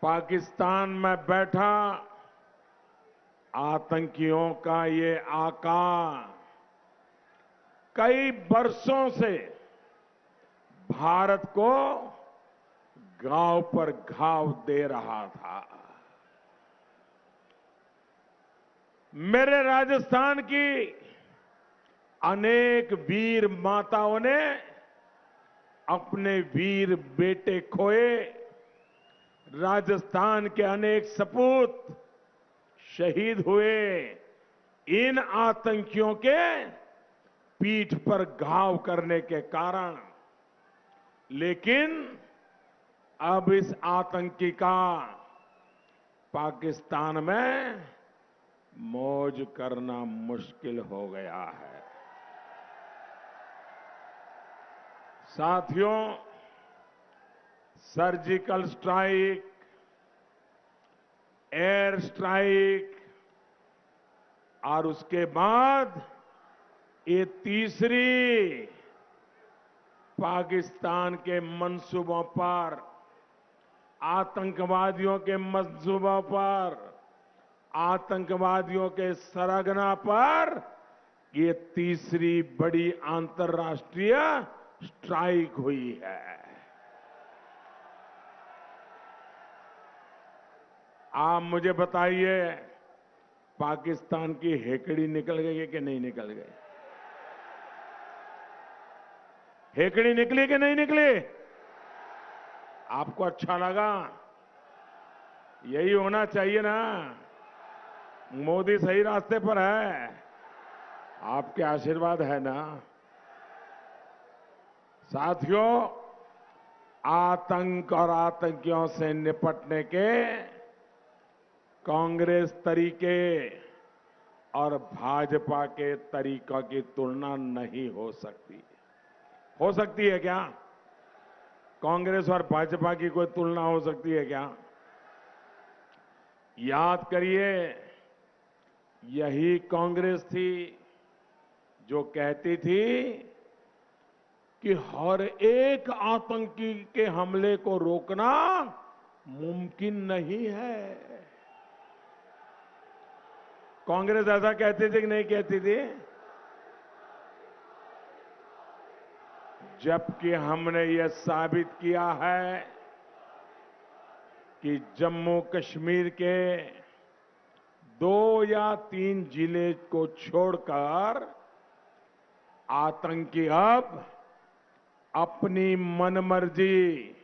पाकिस्तान में बैठा आतंकियों का ये आका कई वर्षों से भारत को घाव पर घाव दे रहा था। मेरे राजस्थान की अनेक वीर माताओं ने अपने वीर बेटे खोए, राजस्थान के अनेक सपूत शहीद हुए इन आतंकियों के पीठ पर घाव करने के कारण। लेकिन अब इस आतंकी का पाकिस्तान में मौज करना मुश्किल हो गया है। साथियों, सर्जिकल स्ट्राइक, एयर स्ट्राइक और उसके बाद ये तीसरी पाकिस्तान के मंसूबों पर, आतंकवादियों के मंसूबों पर, आतंकवादियों के सरगना पर ये तीसरी बड़ी अंतर्राष्ट्रीय स्ट्राइक हुई है। आप मुझे बताइए, पाकिस्तान की हेकड़ी निकल गई है कि नहीं निकल गई? हेकड़ी निकली कि नहीं निकली? आपको अच्छा लगा? यही होना चाहिए ना। मोदी सही रास्ते पर है, आपके आशीर्वाद है ना। साथियों, आतंक और आतंकियों से निपटने के कांग्रेस तरीके और भाजपा के तरीकों की तुलना नहीं हो सकती। हो सकती है क्या? कांग्रेस और भाजपा की कोई तुलना हो सकती है क्या? याद करिए, यही कांग्रेस थी जो कहती थी कि हर एक आतंकी के हमले को रोकना मुमकिन नहीं है। कांग्रेस ऐसा कहती थी कि नहीं कहती थी? जबकि हमने यह साबित किया है कि जम्मू कश्मीर के 2 या 3 जिले को छोड़कर आतंकी अब अपनी मनमर्जी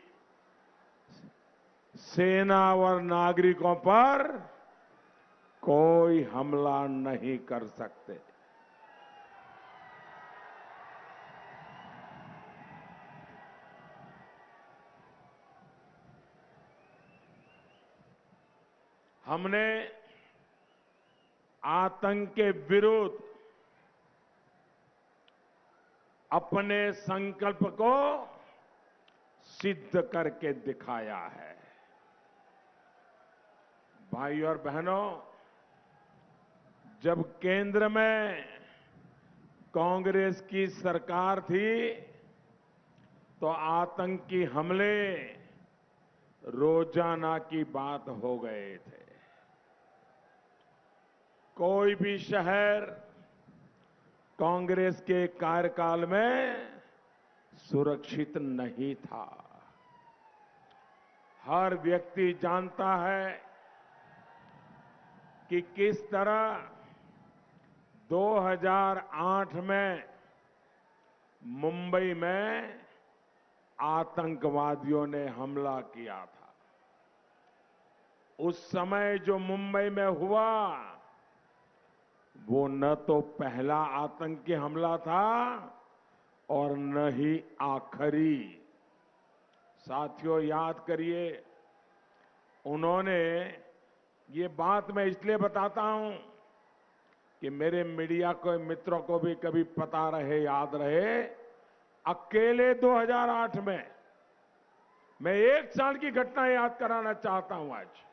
सेना और नागरिकों पर कोई हमला नहीं कर सकते। हमने आतंक के विरुद्ध अपने संकल्प को सिद्ध करके दिखाया है। भाई और बहनों, जब केंद्र में कांग्रेस की सरकार थी तो आतंकी हमले रोजाना की बात हो गए थे। कोई भी शहर कांग्रेस के कार्यकाल में सुरक्षित नहीं था। हर व्यक्ति जानता है कि किस तरह 2008 में मुंबई में आतंकवादियों ने हमला किया था। उस समय जो मुंबई में हुआ वो न तो पहला आतंकी हमला था और न ही आखिरी। साथियों, याद करिए, उन्होंने, ये बात मैं इसलिए बताता हूं कि मेरे मीडिया को मित्रों को भी कभी पता रहे, याद रहे, अकेले 2008 में मैं 1 साल की घटना याद कराना चाहता हूं। आज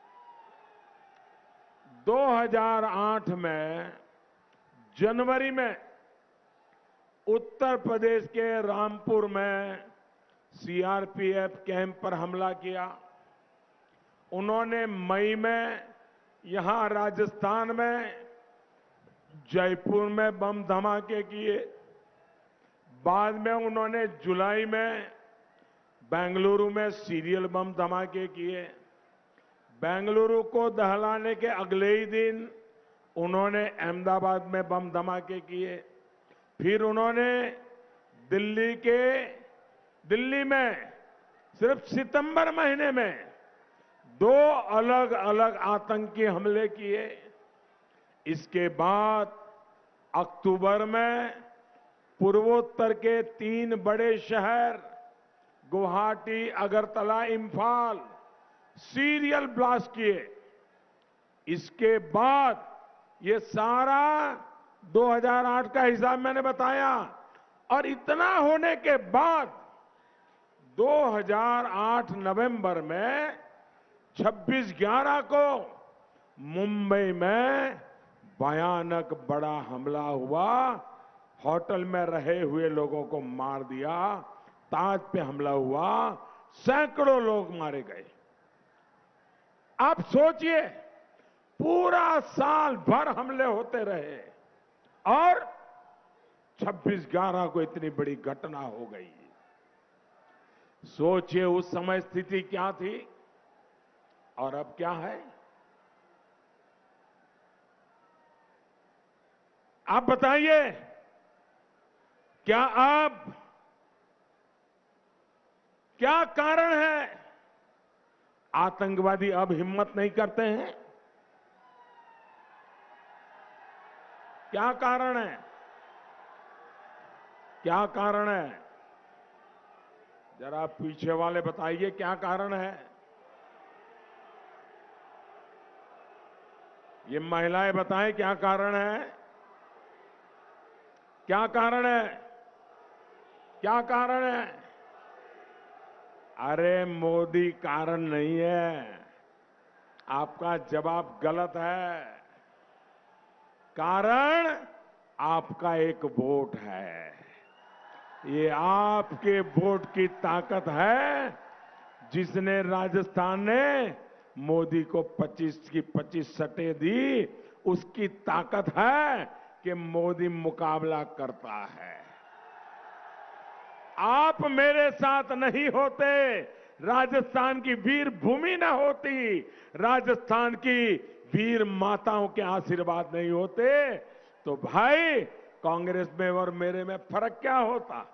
2008 में जनवरी में उत्तर प्रदेश के रामपुर में सीआरपीएफ कैंप पर हमला किया। उन्होंने मई में यहां राजस्थान में जयपुर में बम धमाके किए। बाद में उन्होंने जुलाई में बेंगलुरु में सीरियल बम धमाके किए। बेंगलुरु को दहलाने के अगले ही दिन उन्होंने अहमदाबाद में बम धमाके किए। फिर उन्होंने दिल्ली में सिर्फ सितंबर महीने में 2 अलग अलग आतंकी हमले किए। इसके बाद अक्टूबर में पूर्वोत्तर के 3 बड़े शहर गुवाहाटी, अगरतला, इंफाल सीरियल ब्लास्ट किए। इसके बाद ये सारा 2008 का हिसाब मैंने बताया। और इतना होने के बाद 2008 नवंबर में 26/11 को मुंबई में भयानक बड़ा हमला हुआ। होटल में रहे हुए लोगों को मार दिया। ताज पे हमला हुआ, सैकड़ों लोग मारे गए। आप सोचिए, पूरा साल भर हमले होते रहे और 26/11 को इतनी बड़ी घटना हो गई। सोचिए उस समय स्थिति क्या थी और अब क्या है। आप बताइए, क्या कारण है आतंकवादी अब हिम्मत नहीं करते हैं? क्या कारण है? क्या कारण है? जरा पीछे वाले बताइए, क्या कारण है? ये महिलाएं बताएं, क्या कारण है? क्या कारण है? क्या कारण है? अरे मोदी कारण नहीं है। आपका जवाब गलत है। कारण आपका एक वोट है। ये आपके वोट की ताकत है, जिसने राजस्थान ने मोदी को 25 की 25 सीटें दी। उसकी ताकत है कि मोदी मुकाबला करता है। आप मेरे साथ नहीं होते, राजस्थान की वीर भूमि न होती, राजस्थान की वीर माताओं के आशीर्वाद नहीं होते, तो भाई कांग्रेस में और मेरे में फर्क क्या होता?